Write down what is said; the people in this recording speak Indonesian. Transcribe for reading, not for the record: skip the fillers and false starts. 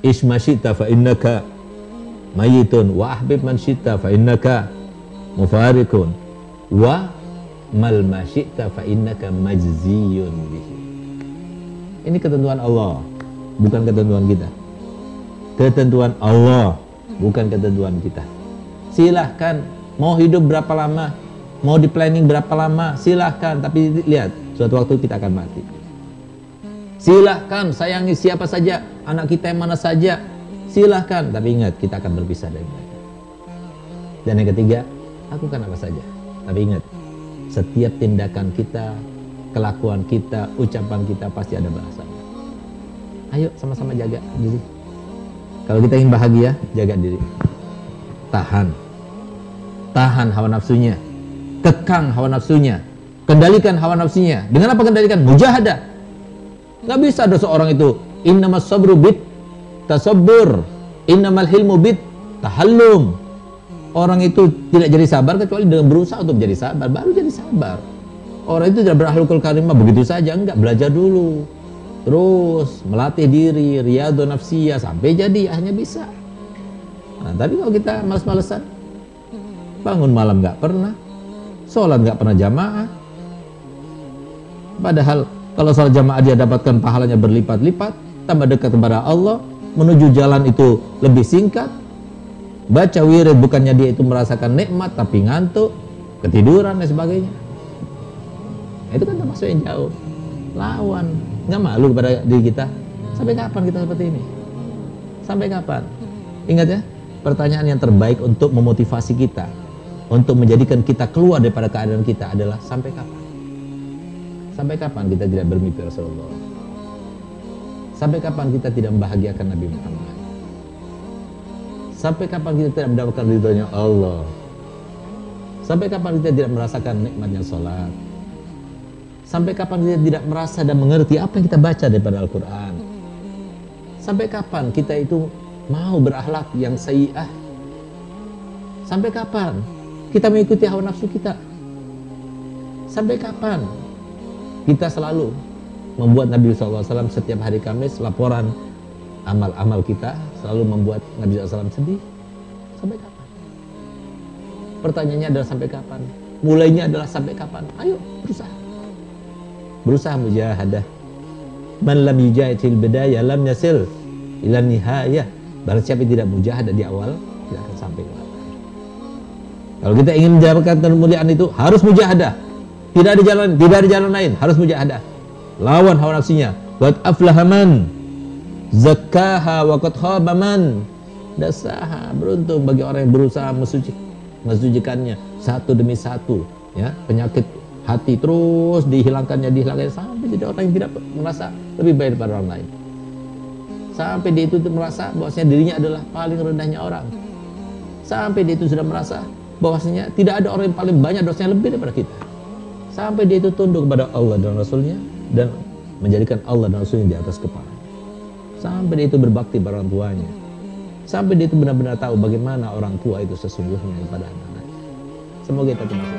ish ma syi'ta fa innaka mayitun wa ahbib man syi'ta fa innaka mufarikun wa mal ma syi'ta fa innaka majziyun bihi. Ini ketentuan Allah, bukan ketentuan kita. Ketentuan Allah, bukan ketentuan kita. Silahkan mau hidup berapa lama, mau di planning berapa lama, silahkan. Tapi lihat, suatu waktu kita akan mati. Silahkan sayangi siapa saja, anak kita yang mana saja, silahkan. Tapi ingat, kita akan berpisah dari mereka. Dan yang ketiga, lakukan apa saja. Tapi ingat, setiap tindakan kita, kelakuan kita, ucapan kita pasti ada balasannya. Ayo sama-sama jaga diri. Kalau kita ingin bahagia, jaga diri. Tahan hawa nafsunya. Kekang hawa nafsunya. Kendalikan hawa nafsunya. Dengan apa kendalikan? Mujahadah. Nggak bisa ada seorang itu innamas sabru bit tasabbur, innamal hilmu bit tahallum. Orang itu tidak jadi sabar kecuali dengan berusaha untuk jadi sabar, baru jadi sabar. Orang itu tidak berakhlakul karimah begitu saja, enggak, belajar dulu. Terus melatih diri, riyadhun nafsiyah sampai jadi akhirnya bisa. Nah, tapi kalau kita malas-malesan, bangun malam nggak pernah, sholat nggak pernah jamaah. Padahal kalau sholat jamaah dia dapatkan pahalanya berlipat-lipat, tambah dekat kepada Allah, menuju jalan itu lebih singkat. Baca wirid bukannya dia itu merasakan nikmat, tapi ngantuk, ketiduran dan sebagainya. Itu kan termasuk yang jauh. Lawan, nggak malu kepada diri kita. Sampai kapan kita seperti ini? Sampai kapan? Ingat ya, pertanyaan yang terbaik untuk memotivasi kita, untuk menjadikan kita keluar daripada keadaan kita adalah sampai kapan? Sampai kapan kita tidak bermimpi Rasulullah? Sampai kapan kita tidak membahagiakan Nabi Muhammad? Sampai kapan kita tidak mendapatkan ridhonya Allah? Sampai kapan kita tidak merasakan nikmatnya sholat? Sampai kapan kita tidak merasa dan mengerti apa yang kita baca daripada Al-Quran? Sampai kapan kita itu mau berakhlak yang sayyi'ah? Sampai kapan kita mengikuti hawa nafsu kita? Sampai kapan kita selalu membuat Nabi SAW setiap hari Kamis laporan amal-amal kita selalu membuat Nabi SAW sedih? Sampai kapan? Pertanyaannya adalah sampai kapan? Mulainya adalah sampai kapan? Ayo berusaha mujahadah. Man lam yujahid fil bidayah lam yasil ila nihayah. Barang siapa yang tidak mujahadah di awal, tidak akan sampai ke akhir. Kalau kita ingin mendapatkan kemuliaan itu harus mujahadah. Tidak ada jalan lain, harus mujahadah. Lawan hawa nafsunya. Qad aflaha man zakkaha wa qad khaba man dasaha. Beruntung bagi orang yang berusaha mensucikannya satu demi satu, ya. Penyakit hati terus dihilangkannya sampai jadi orang yang tidak merasa lebih baik daripada orang lain. Sampai dia itu merasa bahwasanya dirinya adalah paling rendahnya orang. Sampai dia itu sudah merasa bahwasanya tidak ada orang yang paling banyak dosanya lebih daripada kita. Sampai dia itu tunduk kepada Allah dan Rasulnya dan menjadikan Allah dan Rasulnya di atas kepala. Sampai dia itu berbakti pada orang tuanya. Sampai dia itu benar-benar tahu bagaimana orang tua itu sesungguhnya kepada anak-anaknya. Semoga kita termasuk.